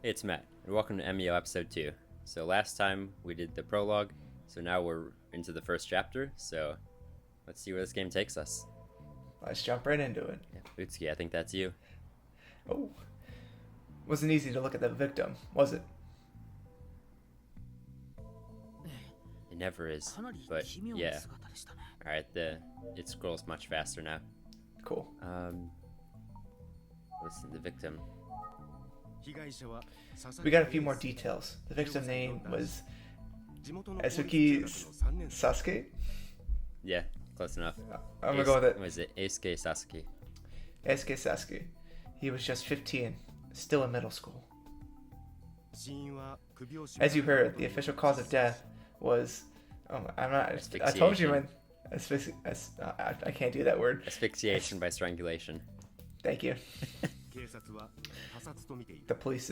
Hey, it's Matt, and welcome to Emio episode 2. So last time we did the prologue, so now we're into the first chapter, so let's see where this game takes us. Let's jump right into it. Yeah, Utsuki, I think that's you. Oh, wasn't easy to look at the victim, was it? It never is, but yeah. Alright, it scrolls much faster now. Cool. Listen, the victim. We got a few more details. The victim name was Esuki Sasuke? Yeah, close enough. I'm gonna go with it. Was it Eisuke Sasuke? Eisuke Sasuke. He was just 15, still in middle school. As you heard, the official cause of death was... Oh, I'm not... I told you, man. I can't do that word. Asphyxiation by strangulation. Thank you. The police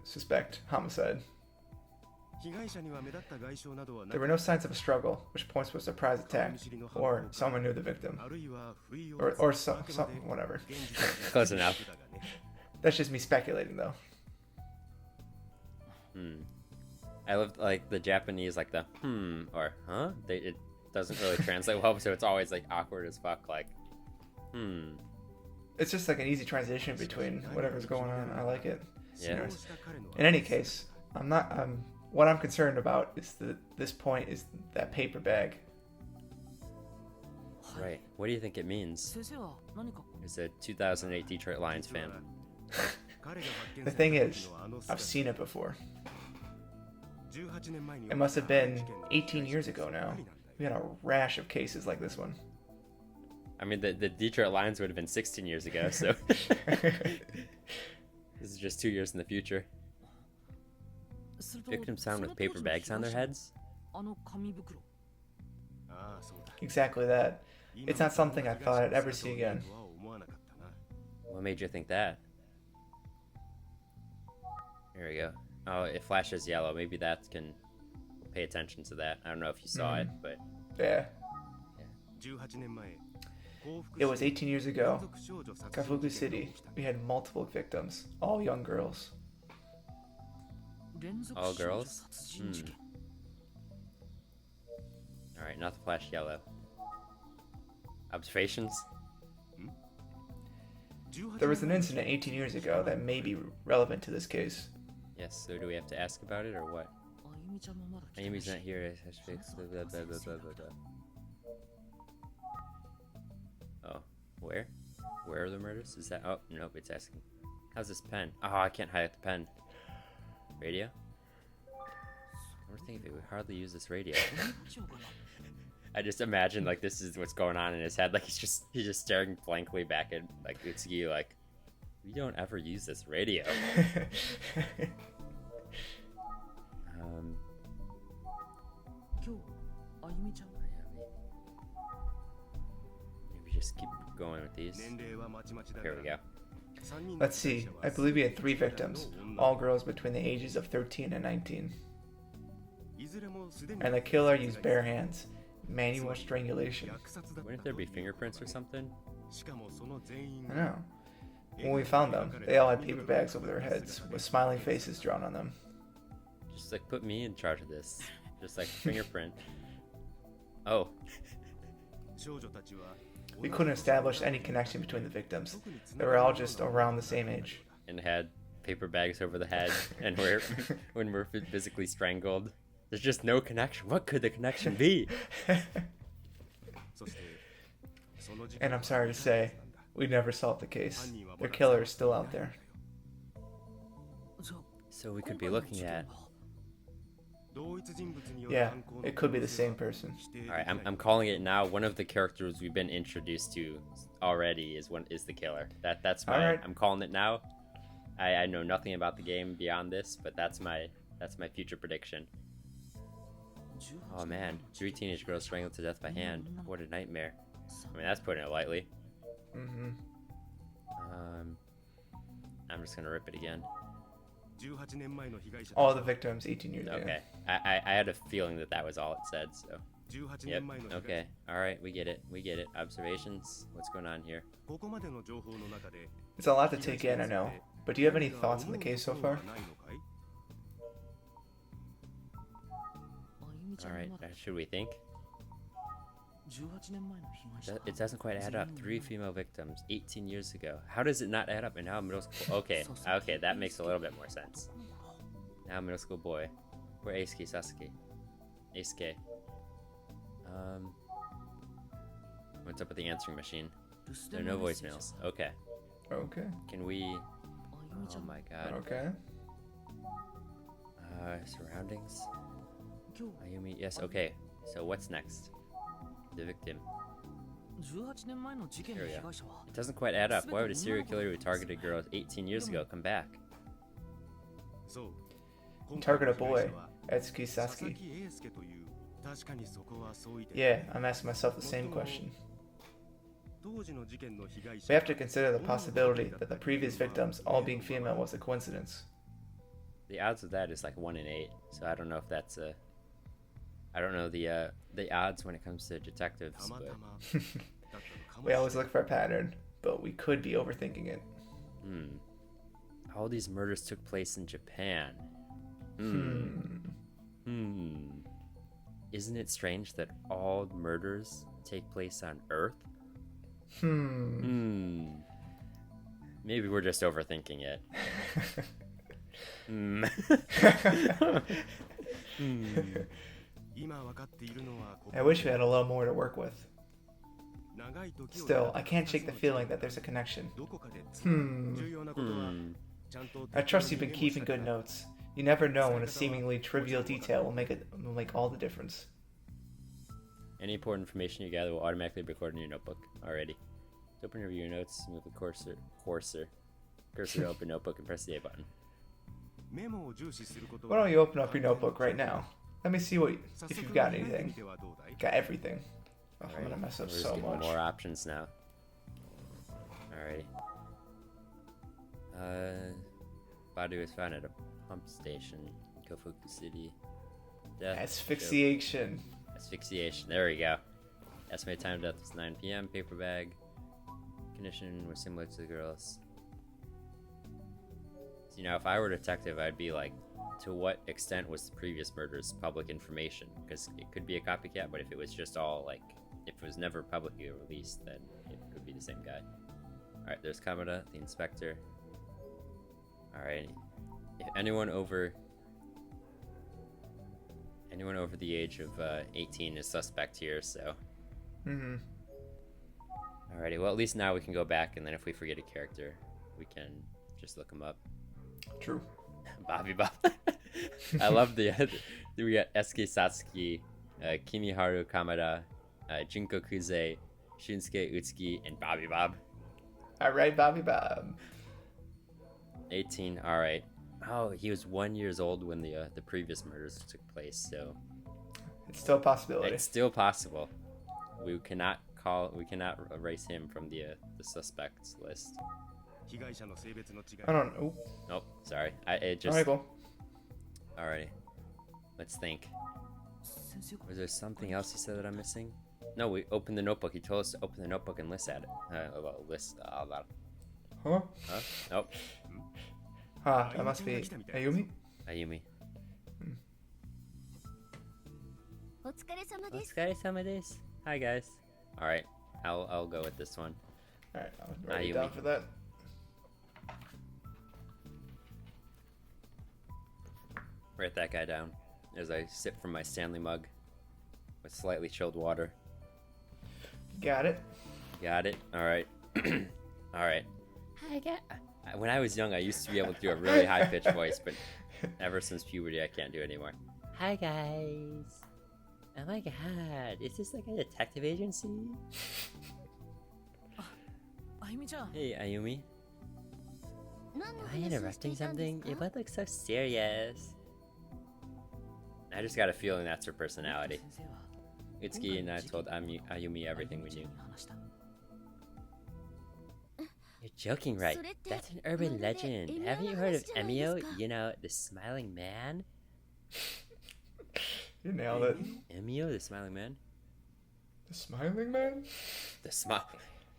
suspect homicide. There were no signs of a struggle, which points to a surprise attack, or someone knew the victim. Or some whatever. Close enough. That's just me speculating, though. I love, like, the Japanese, like, the or huh? It doesn't really translate well, so it's always, like, awkward as fuck, like, It's just like an easy transition between whatever's going on. I like it. Yeah. Anyways, in any case, what I'm concerned about is this point is that paper bag. Right. What do you think it means? It's a 2008 Detroit Lions fan. The thing is, I've seen it before. It must have been 18 years ago now. We had a rash of cases like this one. I mean, the Detroit Lions would have been 16 years ago, so... This is just 2 years in the future. Victims found with paper bags on their heads? Exactly that. It's not something I thought I'd ever see again. What made you think that? Here we go. Oh, it flashes yellow. Maybe that can pay attention to that. I don't know if you saw it, but... Yeah. It was 18 years ago. Kafuku City. We had multiple victims, all young girls. All girls? Alright, not the flash yellow. Observations? There was an incident 18 years ago that may be relevant to this case. Yes, so do we have to ask about it or what? Ayumi's not here. Oh, where? Where are the murders? Is that... Oh, nope, it's asking. How's this pen? Oh, I can't highlight the pen. Radio? I was thinking we would hardly use this radio. I just imagine, like, this is what's going on in his head. Like, he's just staring blankly back at, like, Utsuki, like, we don't ever use this radio. Maybe just keep going with these. Here we go. Let's see. I believe we had 3 victims, all girls between the ages of 13 and 19. And the killer used bare hands. Manual strangulation. Wouldn't there be fingerprints or something? I know. When we found them, they all had paper bags over their heads, with smiling faces drawn on them. Just, like, put me in charge of this. Just, like, fingerprint. Oh. We couldn't establish any connection between the victims. They were all just around the same age. And had paper bags over the head, and when we're physically strangled. There's just no connection. What could the connection be? And I'm sorry to say, we never solved the case. Their killer is still out there. So we could be looking at... Yeah, it could be the same person. Alright, I'm calling it now. One of the characters we've been introduced to already is the killer. That's my... Alright. I'm calling it now. I know nothing about the game beyond this, but that's my future prediction. Oh man, 3 teenage girls strangled to death by hand. What a nightmare. I mean, that's putting it lightly. I'm just gonna rip it again. All the victims 18 years ago. Okay, I had a feeling that was all it said, so... Yep, okay, alright, we get it. Observations? What's going on here? It's a lot to take in, I know. But do you have any thoughts on the case so far? Alright, should we think? It doesn't quite add up. 3 female victims, 18 years ago. How does it not add up? And now middle school. Okay, okay, that makes a little bit more sense. Now middle school boy. Where Eisuke Sasuke? Eisuke. What's up with the answering machine? There are no voicemails. Okay. Okay. Can we... Oh my god. Okay. Surroundings? Ayumi, yes, okay. So what's next? The victim. Here we go. It doesn't quite add up. Why would a serial killer who targeted girls 18 years ago come back? Target a boy. Etsuki Sasuke. Yeah, I'm asking myself the same question. We have to consider the possibility that the previous victims all being female was a coincidence. The odds of that is like 1 in 8, so I don't know if that's a... I don't know the odds when it comes to detectives, but... We always look for a pattern, but we could be overthinking it. All these murders took place in Japan. Isn't it strange that all murders take place on Earth? Maybe we're just overthinking it. I wish we had a little more to work with. Still, I can't shake the feeling that there's a connection. I trust you've been keeping good notes. You never know when a seemingly trivial detail will make all the difference. Any important information you gather will automatically be recorded in your notebook. Already. To open your notes, move the cursor to open notebook and press the A button. Why don't you open up your notebook right now? Let me see if you've got anything. Got everything. Oh, I'm gonna mess up so much. More options now. Alrighty. Body was found at a pump station in Kofuku City. Death. Asphyxiation. Asphyxiation. There we go. Estimated time of death was 9 p.m. Paper bag. Condition was similar to the girls. So, you know, if I were a detective, I'd be like, to what extent was the previous murders public information? Because it could be a copycat, but if it was just all like, if it was never publicly released, then it could be the same guy. Alright, there's Kamada, the inspector. Alright. If anyone over the age of 18 is suspect here, so. Alrighty, well at least now we can go back, and then if we forget a character, we can just look him up. True. Bobby Bob. I love we got Eisuke Satsuki, Kimiharu Kamada, Junko Kuze, Shunsuke Utsuki, and Bobby Bob. Alright, Bobby Bob. 18, alright. Oh, he was 1 year old when the previous murders took place, so... It's still a possibility. It's still possible. We cannot erase him from the suspects list. I don't know. Nope, sorry. It just... Alright, cool. Alrighty. Let's think. Was there something else he said that I'm missing? No, we opened the notebook. He told us to open the notebook and list at it. Huh? Huh? Nope. That must be Ayumi? Ayumi. お疲れ様です。 Otsukaresama desu. Hi guys. Alright, I'll go with this one. Alright, I'm already down for that. Write that guy down as I sip from my Stanley mug with slightly chilled water. Got it. Got it. Alright. Alright. Hi guys. When I was young, I used to be able to do a really high-pitched voice, but ever since puberty, I can't do it anymore. Hi guys. Oh my god, is this like a detective agency? Hey, Ayumi. Am I interrupting something? Your butt looks so serious. I just got a feeling that's her personality. Utsuki and I told Ayumi everything we knew. You're joking, right? That's an urban legend. Haven't you heard of Emio? You know, the smiling man? You nailed it. Emio, the smiling man? The smiling man? The smile...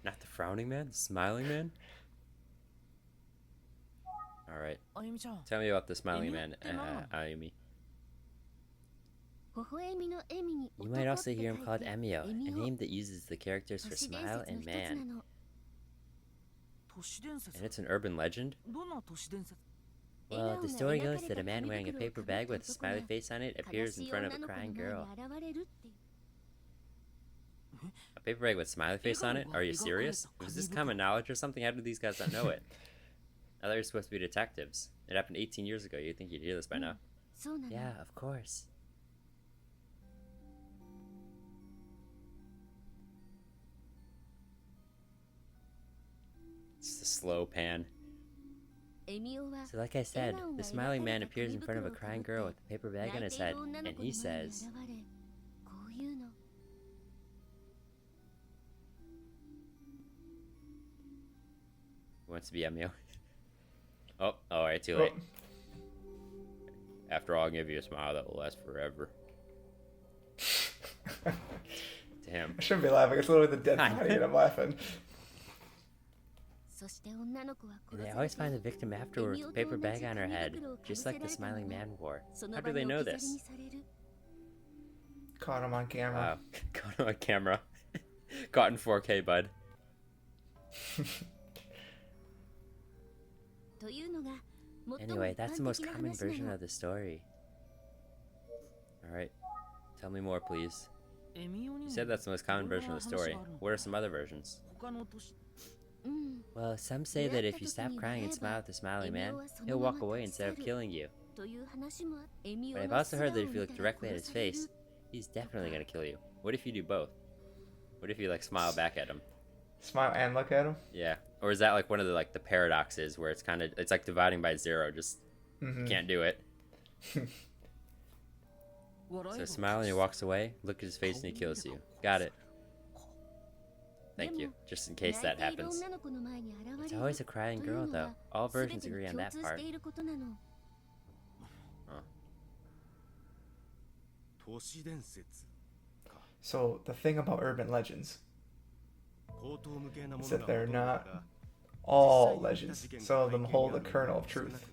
Not the frowning man? The smiling man? Alright. Tell me about the smiling man, Ayumi. You might also hear him called Emio, a name that uses the characters for smile and man. And it's an urban legend? Well, the story goes that a man wearing a paper bag with a smiley face on it appears in front of a crying girl. A paper bag with a smiley face on it? Are you serious? Was this common knowledge or something? How do these guys not know it? I thought you were supposed to be detectives. It happened 18 years ago. You'd think you'd hear this by now. Yeah, of course. It's the slow pan. So like I said, the smiling man appears in front of a crying girl with a paper bag on his head, and he says... He wants to be Emio. Oh, alright, too late. After all, I'll give you a smile that will last forever. Damn. I shouldn't be laughing. It's literally the dead body and I'm laughing. And they always find the victim afterward with a paper bag on her head, just like the smiling man wore. How do they know this? Caught him on camera. Caught him on camera. Caught in 4K, bud. Anyway, that's the most common version of the story. Alright. Tell me more, please. You said that's the most common version of the story. What are some other versions? Well, some say that if you stop crying and smile at the smiling man, he'll walk away instead of killing you. But I've also heard that if you look directly at his face, he's definitely gonna kill you. What if you do both? What if you, like, smile back at him? Smile and look at him? Yeah. Or is that, like, one of the, like, the paradoxes where it's kind of, it's like dividing by zero, just can't do it. So smile and he walks away, look at his face and he kills you. Got it. Thank you, just in case that happens. It's always a crying girl, though. All versions agree on that part. Huh. So, the thing about urban legends is that they're not all legends. Some of them hold a kernel of truth.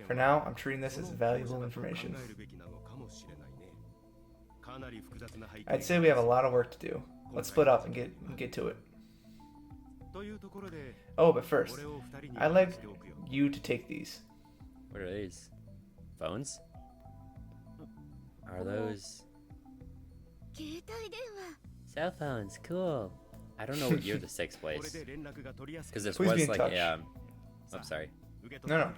For now, I'm treating this as valuable information. I'd say we have a lot of work to do. Let's split up and get to it. Oh, but first, I'd like you to take these. What are these? Phones? Are those... Cell phones, cool. I don't know what year this takes place. Because this Please be was in like touch. I'm sorry. No.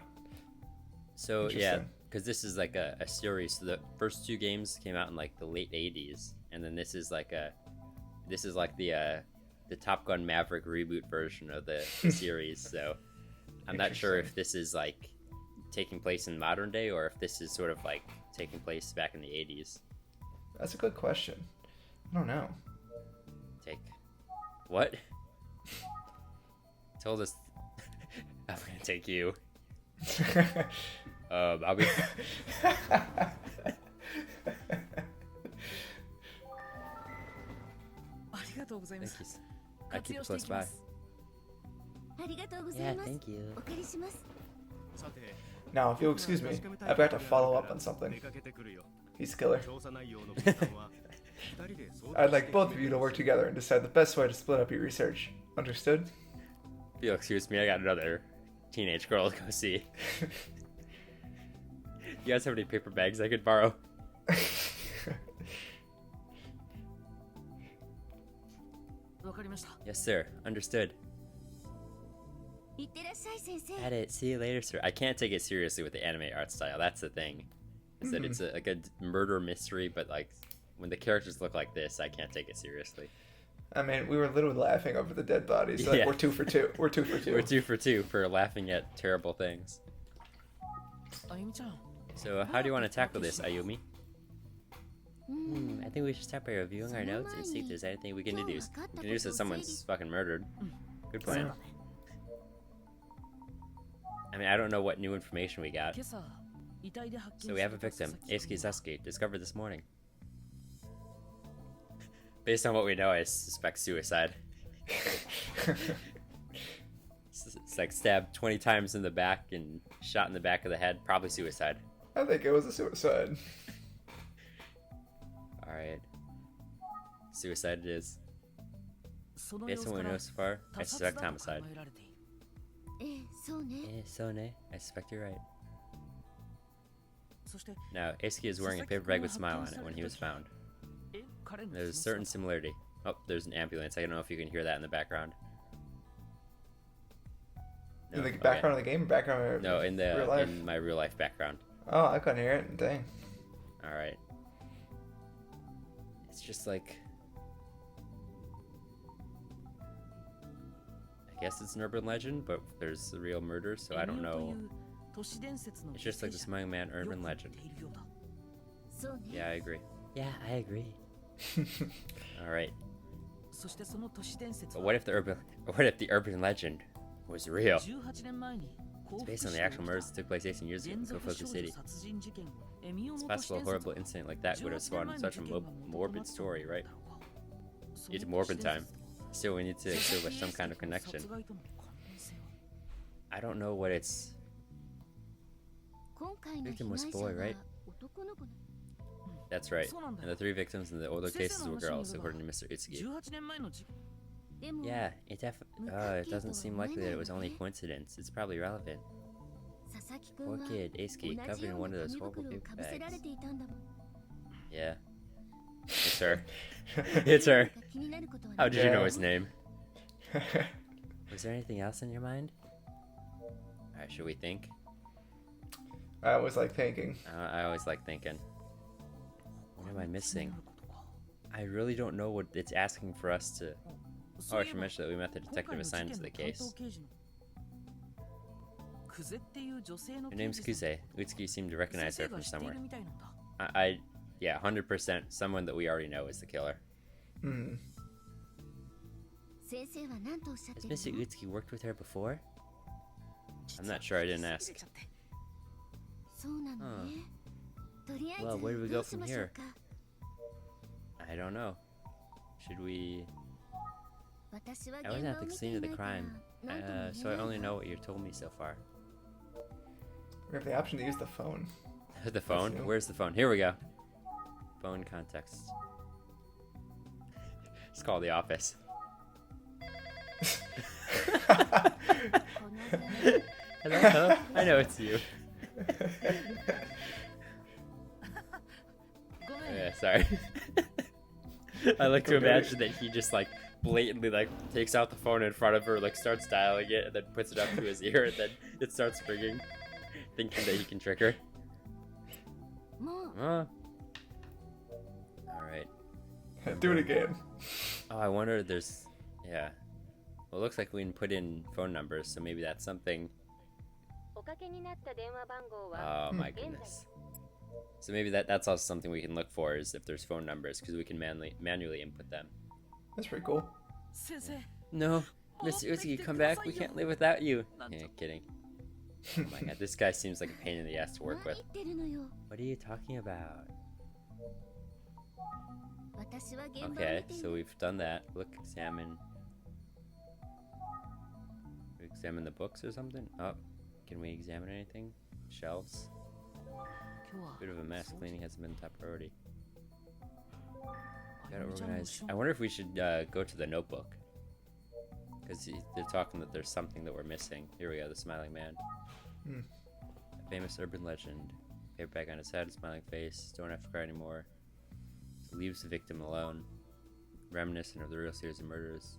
So yeah, Interesting. because this is like a series. So the first two games came out in like the late 80s, and then this is like the Top Gun Maverick reboot version of the series. So I'm not sure if this is like taking place in modern day or if this is sort of like taking place back in the 80s. That's a good question. I don't know. Take what? Told us I'm gonna take you. I'll be. Thank you. I keep it close by. Yeah, thank you. Now, if you'll excuse me, I've got to follow up on something. He's a killer. I'd like both of you to work together and decide the best way to split up your research. Understood? If you'll excuse me, I got another teenage girl to go see. You guys have any paper bags I could borrow? Yes, sir. Understood. At it. See you later, sir. I can't take it seriously with the anime art style. That's the thing. Is that it's a good murder mystery, but like when the characters look like this, I can't take it seriously. I mean, we were literally laughing over the dead bodies. Like, Yeah. We're 2 for 2. We're 2 for 2. We're 2 for 2 for laughing at terrible things. So how do you want to tackle this, Ayumi? I think we should start by reviewing our notes and see if there's anything we can deduce. We can deduce that someone's fucking murdered. Good plan. I mean, I don't know what new information we got. So we have a victim, Eisuke Sasuke, discovered this morning. Based on what we know, I suspect suicide. It's like stabbed 20 times in the back and shot in the back of the head. Probably suicide. I think it was a suicide. Alright. Suicide it is. Based on what we know so far, I suspect homicide. そうね So ne, I suspect you're right. そして Now, Eisuke is wearing a paper bag with a smile on it when he was found. 彼の There's a certain similarity. Oh, there's an ambulance. I don't know if you can hear that in the background. In the Okay. background of the game, background of No, in real life. my real life background. Oh, I couldn't hear it. Dang. All right. It's just like, I guess it's an urban legend, but there's a real murder, so I don't know. It's just like the Smiling Man urban legend. そうね Yeah, I agree. Yeah, I agree. All right. そしてその都市伝説 But は what if the urban legend was real? 18年前に It's based on the actual murders that took place 18 years ago in 連続 Kofuku 少女 City. 殺人事件エミオ It's の都市 possible a 伝説 horrible incident like that would have spawned such a morbid story, right? その It's 都市 morbid 伝 time. 説 Still, we need to establish some kind of connection. 殺害との関連性は I don't know what it's. 今回の Victim 被 was 害者 boy, は right? 男の子な That's right. そうなんだ And よ the three victims in the older 先 cases 生の were 話に girls, よれば according to Mr. Itsuki. 18年前の事件でも Yeah, it doesn't seem likely that it was only coincidence. It's probably relevant. 佐々木くん Poor は kid, 同 Eisuke, じ covered よ in う one な of those 紙 horrible 袋を paper かぶせられ bags. ていたんだもん Yeah. It's her. It's her. 気になることは How ない did you know Yeah. his name? Was there anything else in your mind? Alright, should we think? I always like thinking. I always like thinking. What am I 気に missing? なることか I really don't know what it's asking for us to. Oh, そう I いえ should ば mention that we met the 今回 detective の事 assigned 件 to の the 担 case. 当刑事のクゼっていう女性の Her 刑 name's 事さん Kuze. Utsuki seemed to 先 recognize 生 her が from 知ってい somewhere. るみたいなんだ Yeah, 100% someone that we already know is the killer. Hmm. 先生は何とおっしゃって Has る Mr. の Utsuki worked with her before? I'm not sure, I didn't ask. そうなのねとりあえ Well, where do we ずど go うし from ましょう here? か I don't know. Should we. 私は I 現 wasn't 場 at を the 見て scene い of な the いから crime, 何とも so 言 I えない only わ know what you've told me so far. We have the option to use the phone. The phone? you. Where's the phone? Here we go. Phone context. It's called The Office. この辺 Hello? I know it's you. ごめん Yeah, sorry. I like to imagine that he just like blatantly like takes out the phone in front of her, like starts dialing it, and then puts it up to his ear, and then it starts ringing, thinking that he can trick her. もう All right. Do it again. Oh, I wonder if there's. Yeah. Well, it looks like we can put in phone numbers, so maybe that's something. おかけになった電話番号は Oh my goodness. So maybe that's also something we can look for is if there's phone numbers, because we can manually input them. That's pretty cool. 先生 No, Mr. Utsuki, come back. We can't live without you. Yeah, kidding. Oh my god, this guy seems like a pain in the ass to work 何 with. 言ってるのよ What are you talking about? 私は現場を見 Okay, てい so ない we've done that. Look, examine. We examine the books or something? Oh, can we examine anything? Shelves? 今日は Bit of a mess. 掃除 Cleaning hasn't been top priority. あ Gotta ゆみちゃんの organize. 後ろ I wonder if we should go to the notebook. Because they're talking that there's something that we're missing. Here we go, the smiling man. Hmm. A famous urban legend. Paper bag on his head, smiling face. Don't have to cry anymore. Leaves the victim alone. Reminiscent of the real series of murders.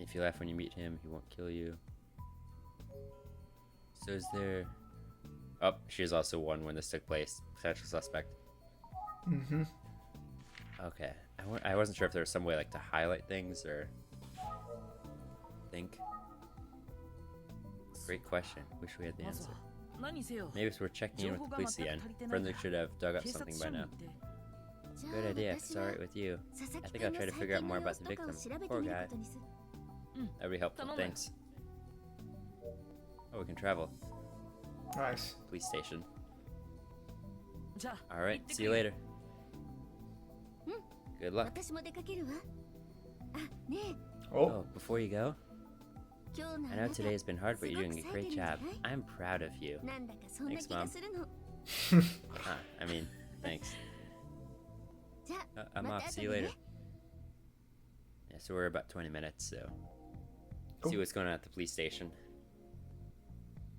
If you laugh when you meet him, he won't kill you. So is there... Oh, she is also one when this took place. Potential suspect. Mm-hmm. Okay. I wasn't sure if there was some way like to highlight things or think. Great question. Wish we had the まず answer. は何せよ Maybe it's worth checking in with the police again. Friendly should have dug up 警察 something 署 by に行 now. って じゃ Good あ idea. If 私 it's は alright with you. 佐々 I 木 think く I'll んの try to 最 figure out 近 more の about 様 the 子とかを victim. 調べて Poor みる guy. ことにする That'd be helpful. Tanome. Thanks. Oh, we can travel. Nice. Police station. じゃあ Alright. 行って See you くる later. Good luck. 私も出かけるわあねえ Oh, Oh, before you go, 今日のあ I な know た today has been hard, but you're doing a すごく冴え great てるんじゃ job. ない I'm proud of you. なんだかそんな Thanks, 気がするの I mean, thanks. じゃあ I'm ま off. た See you 後でね later. Yeah, so we're about 20 minutes, so Cool. see what's going on at the police station.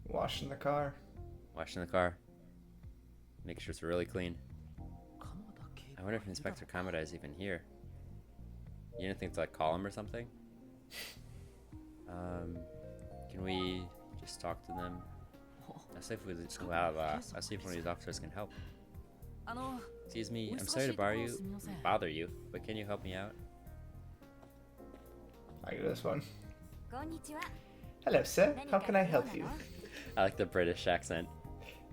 Washing the car. Washing the car. Make sure it's really clean. I wonder if Inspector Kamada is even here. You didn't think to like call him or something? Can we just talk to them? I'll see if one of these officers can help. あの Excuse me, I'm sorry to bother you, but can you help me out? I get this one. こんにちは Hello, sir. How can I help you? I like the British accent.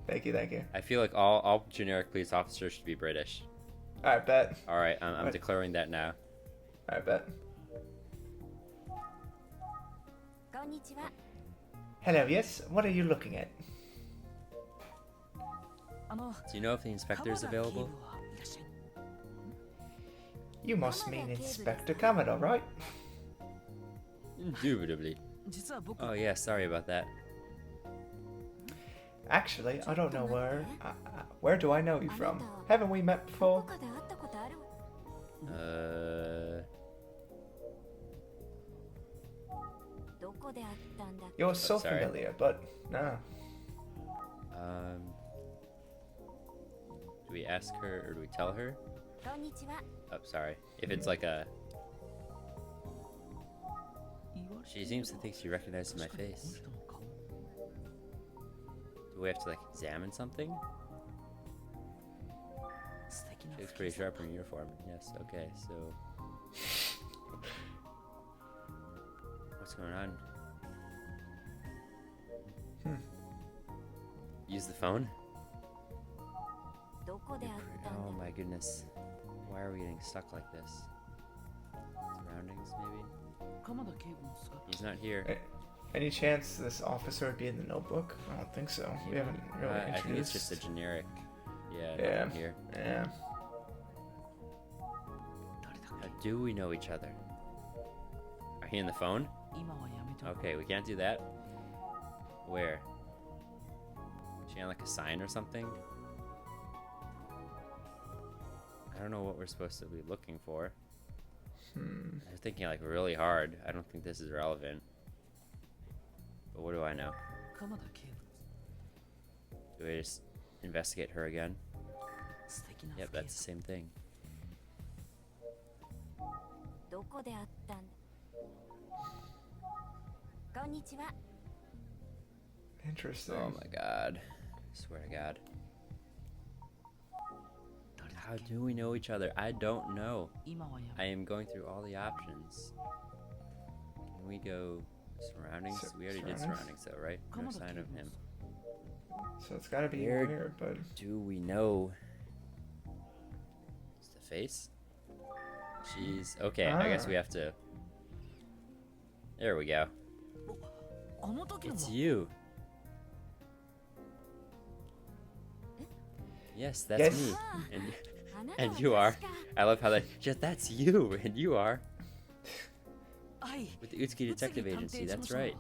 Thank you, thank you. I feel like all generic police officers should be British. Alright, bet. Alright, I'm What? declaring that now. Alright, bet. こんにちは Hello, yes. What are you looking at? あの Do you know if the inspector is 川田警部 available? はいらっしゃい You must mean Inspector Kamada, right? Indubitably. 実は僕 Oh yeah, sorry about that. Actually, I don't know where do I know you from? Haven't we met ど before? こかで会ったことある どこで会ったんだっけ You're so sorry. familiar, but no. Do we ask her or do we tell her? こんにちは Oh, sorry. If it's like a... She seems to think she recognizes my face. Do we have to like examine something? 素敵な She looks pretty sharp in her uniform. Yes, okay, so... What's going on? Use the phone? どこで会ったんだ Oh my goodness. Why are we getting stuck like this? Surroundings, maybe? 鎌田警部の姿 He's not here. Any chance this officer would be in the notebook? I don't think so. We haven't really I think it's just a introduced. generic. Yeah, Yeah. nothing here. Yeah. 誰だっ How do we know each other? Are he on the phone? け今はやめておこう Okay, we can't do that. Where? Is she on like a sign or something? I don't know what we're supposed to be looking for. I'm thinking like really hard. I don't think this is relevant. But what do I know? 鎌田警 Do we just investigate her again? 部素敵な Yep, 不敬 that's the same thing. どこで会ったんだこんにちは Interesting. Oh my god. Swear to God. How do we know each other? I don't know. 今はや I め am going through all the options. Can we go surroundings? We already did Surroundings? surroundings though, right? No Kamada sign of came him. So it's gotta be Where- weird, but Do we know? It's the face? Jeez. Okay, I guess we have to... There we go. あの時の It's you. Yes, that's Yes. me. あ And, あなた and は you are. 確か I love how they... Just, that's you. And you are. はい With the Utsuki Detective 宇津木探偵 Agency, 事務 that's 所の right.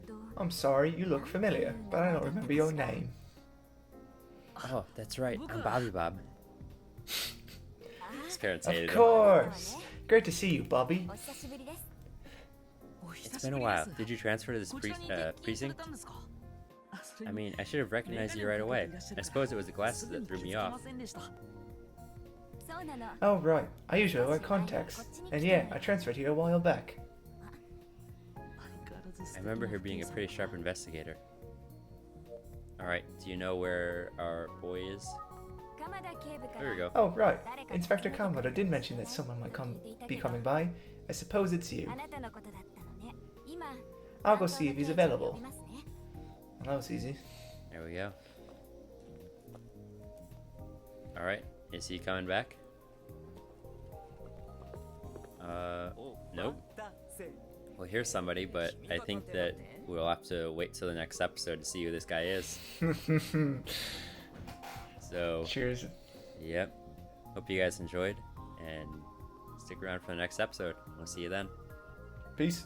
と I'm sorry, you look familiar, but I don't remember your name. Oh, that's right. I'm Bobby Bob. His parents Of hated him. course. Great to see you, Bobby. お久しぶりです お久 It's し been ぶ a り while. です Did you transfer to this こちらに precinct? たんですかあそれ I に mean, I should have recognized you right away. I suppose it was the glasses that threw me off. そうなの Oh, right. I usually wear contacts. And yeah, I transferred here a while back. I remember her being a pretty sharp investigator. Alright, do you know where our boy is? 鎌田警部か There we ら go. Oh, right. Inspector Kamada did mention that someone might be coming by. I suppose it's you. あなたのことだったのね今 I'll go see if he's 担当の刑事を available. 呼びますね Well, that was easy. There we go. Alright, is he coming back? Nope. Well, here's somebody, but I think that we'll have to wait till the next episode to see who this guy is. So, Cheers. yep. Hope you guys enjoyed, and stick around for the next episode. We'll see you then. Peace.